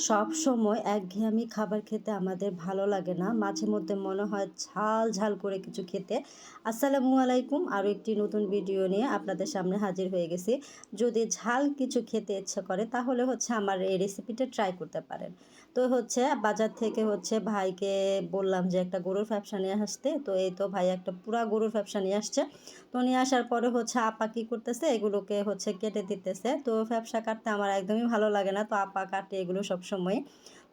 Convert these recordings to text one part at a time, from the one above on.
সব সময় একঘেয়েমি খাবার খেতে আমাদের ভালো লাগে না, মাঝে মধ্যে মনে হয় ঝাল ঝাল করে কিছু খেতে। আসসালামু আলাইকুম, আরও একটি নতুন ভিডিও নিয়ে আপনাদের সামনে হাজির হয়ে গেছি। যদি ঝাল কিছু খেতে ইচ্ছে করে তাহলে আমার এই রেসিপিটা ট্রাই করতে পারেন। তো বাজার থেকে ভাইকে বললাম যে একটা গরুর ফ্যাপসা নিয়ে আসতে। তো এই তো ভাই একটা পুরা গরুর ফ্যাপসা নিয়ে আসছে। তো নিয়ে আসার পরে আপা কী করতেছে, এগুলোকে কেটে দিতেছে। তো ফ্যাপসা কাটতে আমার একদমই ভালো লাগে না, তো আপা কাটে এগুলো সব সময়।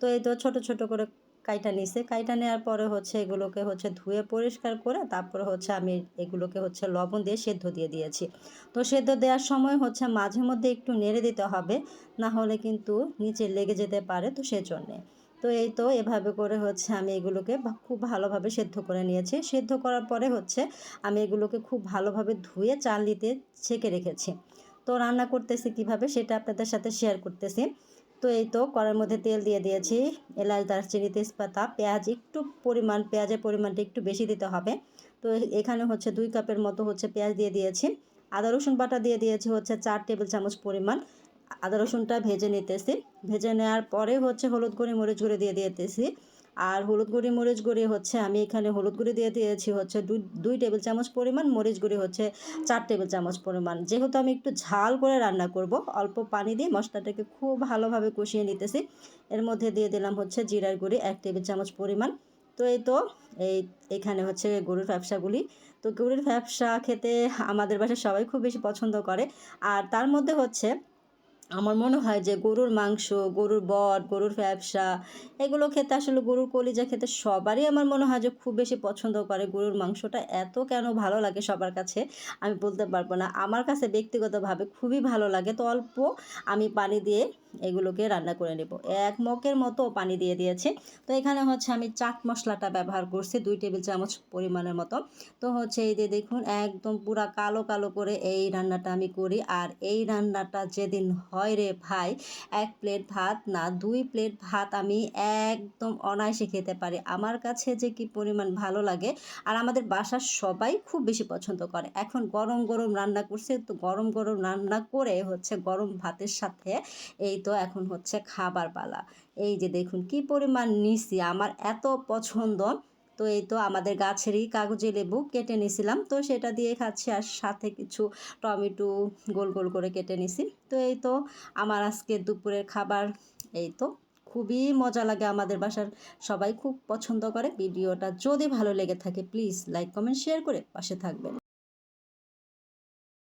তো এই তো ছোট ছোট করে কাইটা নিছে। কাইটা নেওয়ার পরে এগুলোকে ধুয়ে পরিষ্কার করে তারপরে আমি এগুলোকে লবণ দিয়ে সেদ্ধ দিয়ে দিয়েছি। তো সেদ্ধ দেওয়ার সময় মাঝে মধ্যে একটু নেড়ে দিতে হবে, না হলে কিন্তু নিচে লেগে যেতে পারে, তো সেজন্যে। তো এই তো এভাবে করে আমি এগুলোকে খুব ভালোভাবে সেদ্ধ করে নিয়েছি। সেদ্ধ করার পরে আমি এগুলোকে খুব ভালোভাবে ধুয়ে চালনিতে ছেঁকে রেখেছি। তো রান্না করতেছি কিভাবে সেটা আপনাদের সাথে শেয়ার করতেছি। তো এই তো কড়াইয়ের মধ্যে তেল দিয়ে দিয়েছি, এলাচ দারচিনি তেজপাতা, পেঁয়াজ একটু পরিমাণ, পেঁয়াজের পরিমাণটা একটু বেশি দিতে হবে। তো এখানে 2 কাপের মতো পেঁয়াজ দিয়ে দিয়েছি। আদা রসুন বাটা দিয়ে দিয়েছি 4 টেবিল চামচ পরিমাণ। আদা রসুনটা ভেজে নিতেছি। ভেজে নেওয়ার পরে হলুদ গুঁড়ি মরিচ গুঁড়ি দিয়ে দিতেছি। আর হলুদ গুঁড়ি মরিচ গুঁড়ি আমি এখানে হলুদ গুঁড়ি দিয়ে দিয়েছি দুই টেবিল চামচ পরিমাণ, মরিচ গুঁড়ি 4 টেবিল চামচ পরিমাণ। যেহেতু আমি একটু ঝাল করে রান্না করব, অল্প পানি দিয়ে মশলাটাকে খুব ভালোভাবে কষিয়ে নিতেছি। এর মধ্যে দিয়ে দিলাম জিরার গুঁড়ি 1 টেবিল চামচ পরিমাণ। তো এই তো এখানে গরুর ফ্যাপসাগুলি। তো গরুর ফ্যাপসা খেতে আমাদের বাসায় সবাই খুব বেশি পছন্দ করে। আর তার মধ্যে আমার মনে হয় যে গরুর মাংস, গরুর বট, গরুর ফ্যাপসা এগুলো খেতে, আসলে গরুর কলিজা খেতে সবারই আমার মনে হয় যে খুব বেশি পছন্দ করে। গরুর মাংসটা এত কেন ভালো লাগে সবার কাছে আমি বলতে পারবো না। আমার কাছে ব্যক্তিগতভাবে খুবই ভালো লাগে। তো অল্প আমি পানি দিয়ে এগুলোকে রান্না করে নেব। 1 মগের মতো পানি দিয়ে দিয়েছি। তো এখানে আমি চাট মশলাটা ব্যবহার করছি 2 টেবিল চামচ পরিমাণের মতো। তো এই যে দেখুন, একদম পুরা কালো কালো করে এই রান্নাটা আমি করি। আর এই রান্নাটা যেদিন হয় রে ভাই, 1 প্লেট ভাত না 2 প্লেট ভাত আমি একদম অনায়াসে খেতে পারি। আমার কাছে যে কি পরিমাণ ভালো লাগে, আর আমাদের বাসার সবাই খুব বেশি পছন্দ করে। এখন গরম গরম রান্না করছে, তো গরম গরম রান্না করে গরম ভাতের সাথে এই তো এখন খাবার পালা। এই যে দেখুন কি পরিমাণ নিছি, আমার এত পছন্দ। তো এই তো আমাদের গাছেরই কাগজি লেবু কেটে নিয়েছিলাম, তো সেটা দিয়ে খাচ্ছি। আর সাথে কিছু টমেটো গোল গোল করে কেটে নিছি। তো এই তো আমার আজকে দুপুরের খাবার। এই তো খুবই মজা লাগে, আমাদের বাসার সবাই খুব পছন্দ করে। ভিডিওটা যদি ভালো লেগে থাকে প্লিজ লাইক কমেন্ট শেয়ার করে পাশে থাকবেন।